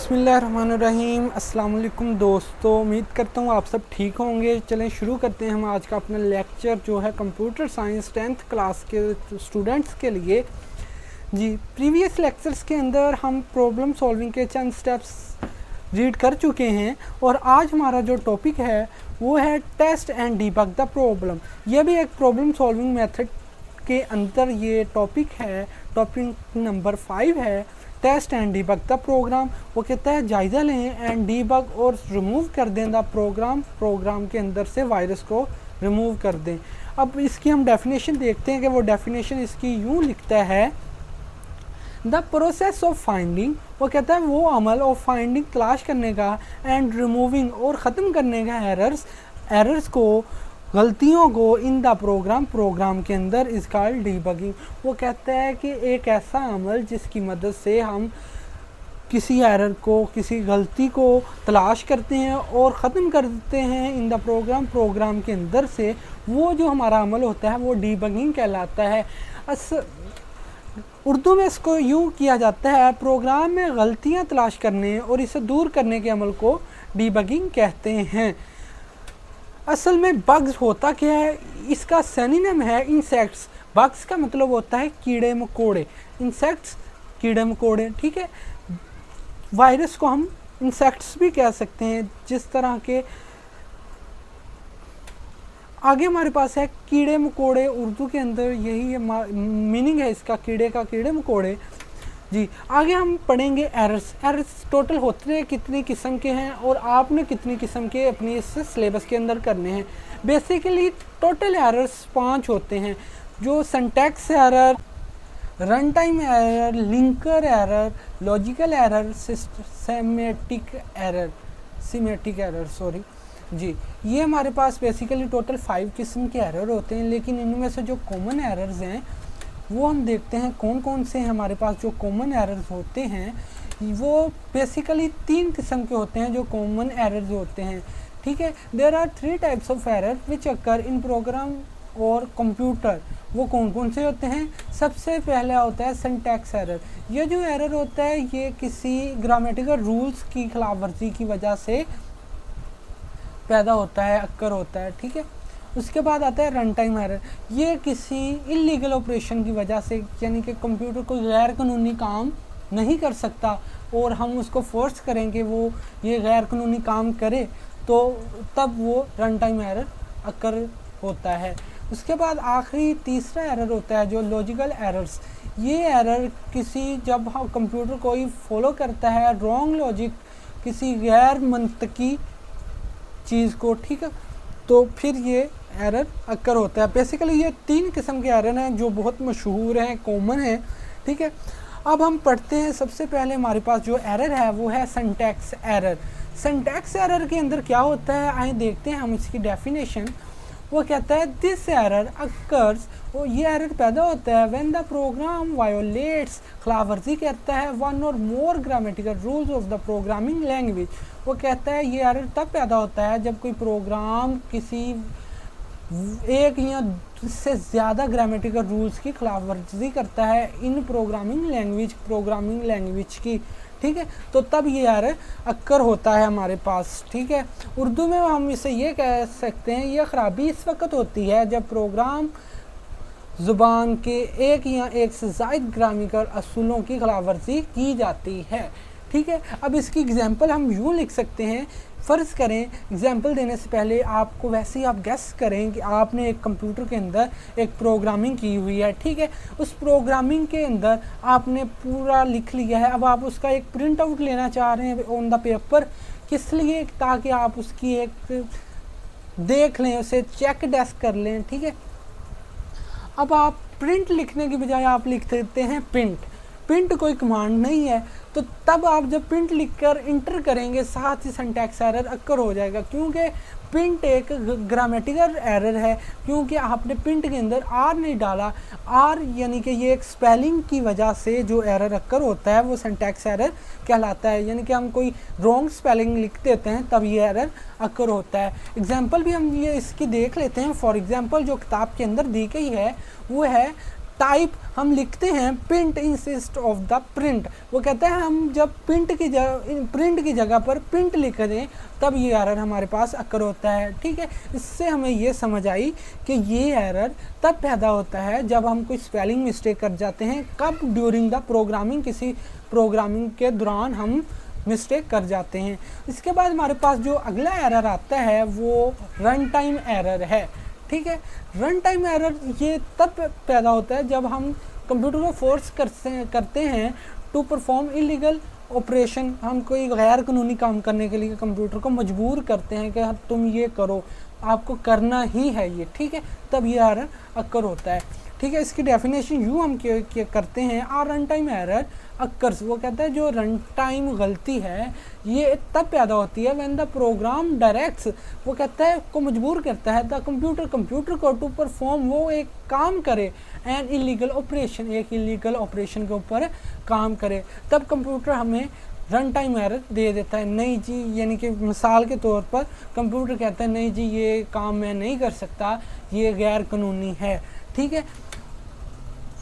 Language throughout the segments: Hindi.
बिस्मिल्लाहिर्रहमानिर्रहीम। अस्सलाम वालेकुम दोस्तों, उम्मीद करता हूँ आप सब ठीक होंगे। चलें शुरू करते हैं हम आज का अपना लेक्चर जो है कंप्यूटर साइंस 10th क्लास के स्टूडेंट्स के लिए। जी, प्रीवियस लेक्चर्स के अंदर हम प्रॉब्लम सॉल्विंग के चंद स्टेप्स रीड कर चुके हैं और आज हमारा जो टॉपिक है वो है test and debug the problem. यह भी एक प्रॉब्लम सॉल्विंग मेथड के अंदर ये टॉपिक है। टॉपिक नंबर 5 है test and debug the program. वो कहता है जायज़ा लें एंड डीबग और रिमूव कर दें द प्रोग्राम के अंदर से वायरस को रिमूव कर दें। अब इसकी हम डेफिनेशन देखते हैं कि वो डेफिनेशन इसकी यूँ लिखता है द प्रोसेस ऑफ फाइंडिंग। वो कहता है वो अमल ऑफ फाइंडिंग तलाश करने का एंड रिमूविंग और ख़त्म करने का एरर्स को, गलतियों को इन द प्रोग्राम के अंदर इज कॉल्ड डीबगिंग। वो कहता है कि एक ऐसा अमल जिसकी मदद से हम किसी एरर को, किसी गलती को तलाश करते हैं और ख़त्म कर देते हैं इन द प्रोग्राम के अंदर से, वो जो हमारा अमल होता है वो डीबगिंग कहलाता है। उर्दू में इसको यूँ किया जाता है, प्रोग्राम में गलतियाँ तलाश करने और इसे दूर करने के अमल को डीबगिंग कहते हैं। असल में बग्स होता क्या है, इसका सिनोनिम है इंसेक्ट्स। बग्स का मतलब होता है कीड़े मकोड़े, इंसेक्ट्स कीड़े मकोड़े, ठीक है। वायरस को हम इंसेक्ट्स भी कह सकते हैं। जिस तरह के आगे हमारे पास है कीड़े मकोड़े, उर्दू के अंदर यही मीनिंग है इसका, कीड़े का, कीड़े मकोड़े। जी, आगे हम पढ़ेंगे एरर्स टोटल होते हैं कितनी किस्म के हैं और आपने कितनी किस्म के अपनी इस सिलेबस के अंदर करने हैं। बेसिकली टोटल एरर्स 5 होते हैं, जो syntax error, run time error, linker error, logical error, semantic error sorry जी। ये हमारे पास बेसिकली टोटल 5 किस्म के एरर होते हैं, लेकिन इनमें से जो कॉमन एरर्स हैं वो हम देखते हैं कौन कौन से हैं। हमारे पास जो कॉमन एरर्स होते हैं वो बेसिकली 3 किस्म के होते हैं जो कॉमन एरर्स होते हैं, ठीक है। There are 3 types of error which occur in program और कंप्यूटर। वो कौन कौन से होते हैं? सबसे पहला होता है सिंटैक्स एरर। ये जो एरर होता है ये किसी ग्रामेटिकल रूल्स की खिलाफ वर्जी की वजह से पैदा होता है, अक्कर होता है, ठीक है। उसके बाद आता है रन टाइम एरर। ये किसी इलीगल ऑपरेशन की वजह से, यानी कि कंप्यूटर कोई गैर कानूनी काम नहीं कर सकता और हम उसको फोर्स करें कि वो ये गैर कानूनी काम करे, तो तब वो रन टाइम एरर अक्कर होता है। उसके बाद आखिरी तीसरा एरर होता है जो लॉजिकल एरर्स। ये एरर जब हम कंप्यूटर कोई फॉलो करता है रॉन्ग लॉजिक, किसी गैर मंतकी चीज़ को, ठीक है, तो फिर ये एरर अक्कर होता है। बेसिकली ये 3 किस्म के एरर हैं जो बहुत मशहूर हैं, कॉमन हैं, ठीक है। अब हम पढ़ते हैं। सबसे पहले हमारे पास जो एरर है वो है सिंटैक्स एरर। सिंटैक्स एरर के अंदर क्या होता है, आइए देखते हैं हम इसकी डेफिनेशन। वो कहता है दिस एरर अक्कर्स, वो ये एरर पैदा होता है व्हेन द प्रोग्राम वायोलेट्स, खिलाफ वर्जी करता है वन और more grammatical rules of the programming language. वो कहता है ये एरर तब पैदा होता है जब कोई प्रोग्राम किसी एक या से ज़्यादा ग्रामेटिकल रूल्स की खिलाफ वर्जी करता है इन प्रोग्रामिंग लैंग्वेज की, ठीक है, तो तब ये एरर अक्कर होता है हमारे पास, ठीक है। उर्दू में हम इसे ये कह सकते हैं, यह ख़राबी इस वक्त होती है जब प्रोग्राम ज़ुबान के एक या एक से ज़ायद ग्रामेटिकल असूलों की खिलाफ वर्जी की जाती है, ठीक है। अब इसकी एग्जांपल हम यूँ लिख सकते हैं। फ़र्ज़ करें, एग्जांपल देने से पहले आपको वैसे ही आप गेस करें कि आपने एक कंप्यूटर के अंदर एक प्रोग्रामिंग की हुई है, ठीक है। उस प्रोग्रामिंग के अंदर आपने पूरा लिख लिया है। अब आप उसका एक प्रिंट आउट लेना चाह रहे हैं ऑन द पेपर, किस लिए? ताकि आप उसकी एक देख लें, उसे चेक डेस्क कर लें, ठीक है। अब आप प्रिंट लिखने की बजाय आप लिख देते हैं प्रिंट कोई कमांड नहीं है, तो तब आप जब प्रिंट लिखकर इंटर करेंगे साथ ही सिंटैक्स एरर अक्कर हो जाएगा, क्योंकि प्रिंट एक ग्रामेटिकल एरर है, क्योंकि आपने प्रिंट के अंदर आर नहीं डाला। आर यानी कि ये एक स्पेलिंग की वजह से जो एरर अक्कर होता है वो सिंटैक्स एरर कहलाता है, यानी कि हम कोई रॉन्ग स्पेलिंग लिख देते हैं तब ये एरर अक्कर होता है। एग्जांपल भी हम ये इसकी देख लेते हैं। फॉर एग्जांपल जो किताब के अंदर दी गई है वो है टाइप हम लिखते हैं print insist of the print. वो कहता है हम जब प्रिंट की जगह पर प्रिंट लिख दें तब ये एरर हमारे पास अकर होता है। ठीक है, इससे हमें ये समझ आई कि ये एरर तब पैदा होता है जब हम कोई स्पेलिंग मिस्टेक कर जाते हैं। कब? ड्यूरिंग द प्रोग्रामिंग, किसी प्रोग्रामिंग के दौरान हम मिस्टेक कर जाते हैं। इसके बाद हमारे पास जो अगला एरर आता है वो रन टाइम एरर है। ठीक है, रन टाइम एरर ये तब पैदा होता है जब हम कंप्यूटर को फोर्स करते हैं टू परफॉर्म इलीगल ऑपरेशन। हम कोई गैर कानूनी काम करने के लिए कंप्यूटर को मजबूर करते हैं कि तुम ये करो, आपको करना ही है ये। ठीक है, तब ये एरर अक्कर होता है। ठीक है, इसकी डेफिनेशन यूँ हम क्या करते हैं, are run time error occurs. वो कहता है जो रन टाइम गलती है ये तब पैदा होती है व्हेन द प्रोग्राम डायरेक्ट्स, वो कहता है को मजबूर करता है द कंप्यूटर को टू परफॉर्म, वो एक काम करे, एन इलीगल ऑपरेशन, एक इलीगल ऑपरेशन के ऊपर काम करे। तब कंप्यूटर हमें रन टाइम एरर दे देता है। नहीं जी, यानी कि मिसाल के तौर पर कंप्यूटर कहता है नहीं जी ये काम मैं नहीं कर सकता, ये गैर कानूनी है। ठीक है,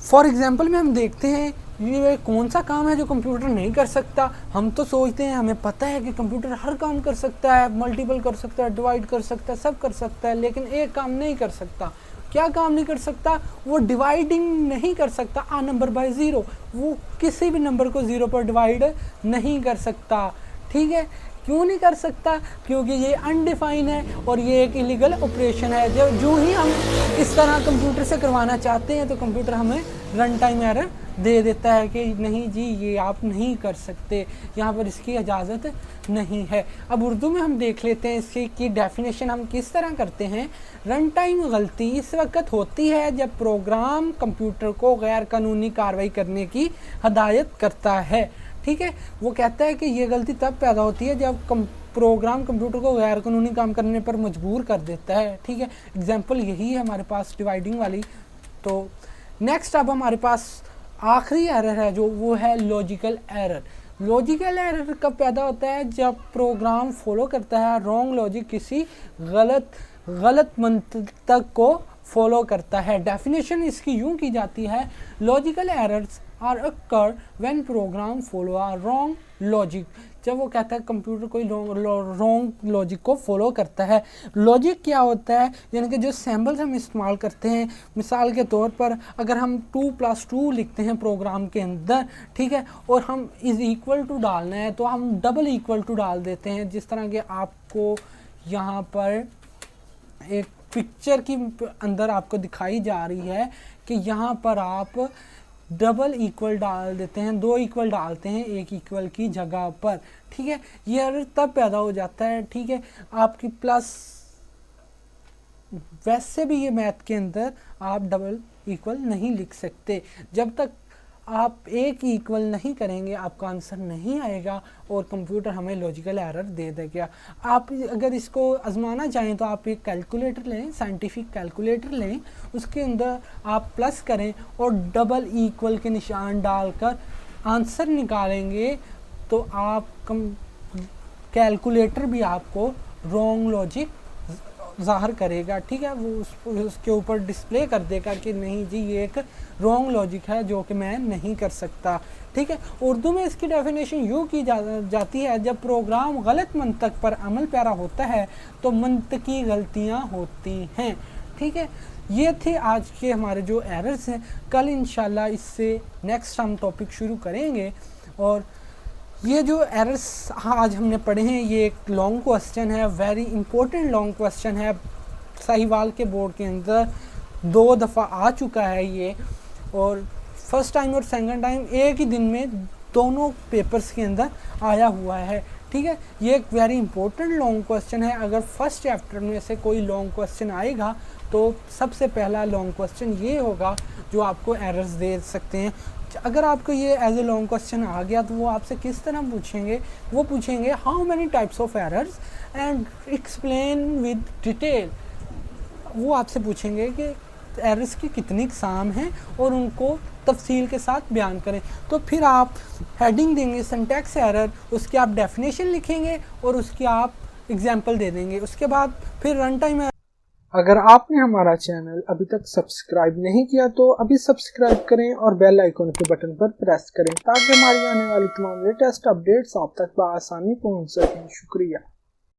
फॉर एग्जाम्पल में हम देखते हैं ये कौन सा काम है जो कंप्यूटर नहीं कर सकता। हम तो सोचते हैं, हमें पता है कि कंप्यूटर हर काम कर सकता है, मल्टीपल कर सकता है, डिवाइड कर सकता है, सब कर सकता है, लेकिन एक काम नहीं कर सकता। क्या काम नहीं कर सकता? वो डिवाइडिंग नहीं कर सकता आ नंबर बाय ज़ीरो। वो किसी भी नंबर को ज़ीरो पर डिवाइड नहीं कर सकता। ठीक है, क्यों नहीं कर सकता? क्योंकि ये अनडिफाइन है और ये एक इलीगल ऑपरेशन है। जो ही हम इस तरह कंप्यूटर से करवाना चाहते हैं तो कंप्यूटर हमें रन टाइम एरर दे देता है कि नहीं जी ये आप नहीं कर सकते, यहाँ पर इसकी इजाज़त नहीं है। अब उर्दू में हम देख लेते हैं इसकी की डेफिनेशन हम किस तरह करते हैं। रन टाइम गलती इस वक्त होती है जब प्रोग्राम कंप्यूटर को गैर कानूनी कार्रवाई करने की हदायत करता है। ठीक है, वो कहता है कि ये गलती तब पैदा होती है जब प्रोग्राम कंप्यूटर को गैर कानूनी काम करने पर मजबूर कर देता है। ठीक है, एग्जांपल यही है हमारे पास डिवाइडिंग वाली। तो नेक्स्ट अब हमारे पास आखिरी एरर है जो वो है लॉजिकल एरर। लॉजिकल एरर कब पैदा होता है? जब प्रोग्राम फॉलो करता है रॉन्ग लॉजिक, किसी गलत मंतक को फॉलो करता है। डेफिनेशन इसकी यूँ की जाती है, logical errors are occur when program follow a wrong logic. जब वो कहता है कंप्यूटर कोई रॉन्ग लॉजिक को फॉलो करता है। लॉजिक क्या होता है? यानी कि जो सिंबल्स हम इस्तेमाल करते हैं, मिसाल के तौर पर अगर हम 2+2 लिखते हैं प्रोग्राम के अंदर, ठीक है, और हम इज़ इक्वल टू डालना है तो हम डबल इक्वल टू डाल देते हैं। जिस तरह के आपको यहाँ पर एक पिक्चर की अंदर आपको दिखाई जा रही है कि यहाँ पर आप डबल इक्वल डाल देते हैं, 2 इक्वल डालते हैं एक इक्वल की जगह पर। ठीक है, ये एरर तब पैदा हो जाता है। ठीक है, आपकी प्लस, वैसे भी ये मैथ के अंदर आप डबल इक्वल नहीं लिख सकते। जब तक आप एक इक्वल नहीं करेंगे आपका आंसर नहीं आएगा और कंप्यूटर हमें लॉजिकल एरर दे देगा। आप अगर इसको आजमाना चाहें तो आप एक कैलकुलेटर लें, साइंटिफिक कैलकुलेटर लें, उसके अंदर आप प्लस करें और डबल इक्वल के निशान डालकर आंसर निकालेंगे तो आप कैलकुलेटर भी आपको रॉन्ग लॉजिक ज़ाहिर करेगा। ठीक है, वो उसके ऊपर डिस्प्ले कर देगा कि नहीं जी ये एक रॉन्ग लॉजिक है जो कि मैं नहीं कर सकता। ठीक है, उर्दू में इसकी डेफिनेशन यूँ की जाती है, जब प्रोग्राम गलत मंतक पर अमल पैरा होता है तो मंतकी गलतियाँ होती हैं। ठीक है, ये थे आज के हमारे जो एरर्स हैं। कल इंशाल्लाह इससे नेक्स्ट हम टॉपिक शुरू करेंगे। और ये जो एरर्स आज हमने पढ़े हैं ये एक लॉन्ग क्वेश्चन है, वेरी इंपॉर्टेंट लॉन्ग क्वेश्चन है। साहिवाल के बोर्ड के अंदर 2 दफ़ा आ चुका है ये, और फर्स्ट टाइम और सेकंड टाइम एक ही दिन में दोनों पेपर्स के अंदर आया हुआ है। ठीक है, ये एक वेरी इंपॉर्टेंट लॉन्ग क्वेश्चन है। अगर फर्स्ट चैप्टर में से कोई लॉन्ग क्वेश्चन आएगा तो सबसे पहला लॉन्ग क्वेश्चन ये होगा जो आपको एरर्स दे सकते हैं। अगर आपको ये एज ए लॉन्ग क्वेश्चन आ गया तो वो आपसे किस तरह पूछेंगे? वो पूछेंगे how many types of errors and explain with detail. वो आपसे पूछेंगे कि एरर्स की कितनी अक़साम हैं और उनको तफसील के साथ बयान करें। तो फिर आप हेडिंग देंगे सिंटैक्स एरर, उसकी आप डेफिनेशन लिखेंगे और उसकी आप एग्जांपल दे देंगे। उसके बाद फिर रन टाइम। अगर आपने हमारा चैनल अभी तक सब्सक्राइब नहीं किया तो अभी सब्सक्राइब करें और बेल आइकन के बटन पर प्रेस करें ताकि हमारी आने वाली तमाम लेटेस्ट अपडेट्स आप तक बआसानी पहुंच सकें। शुक्रिया।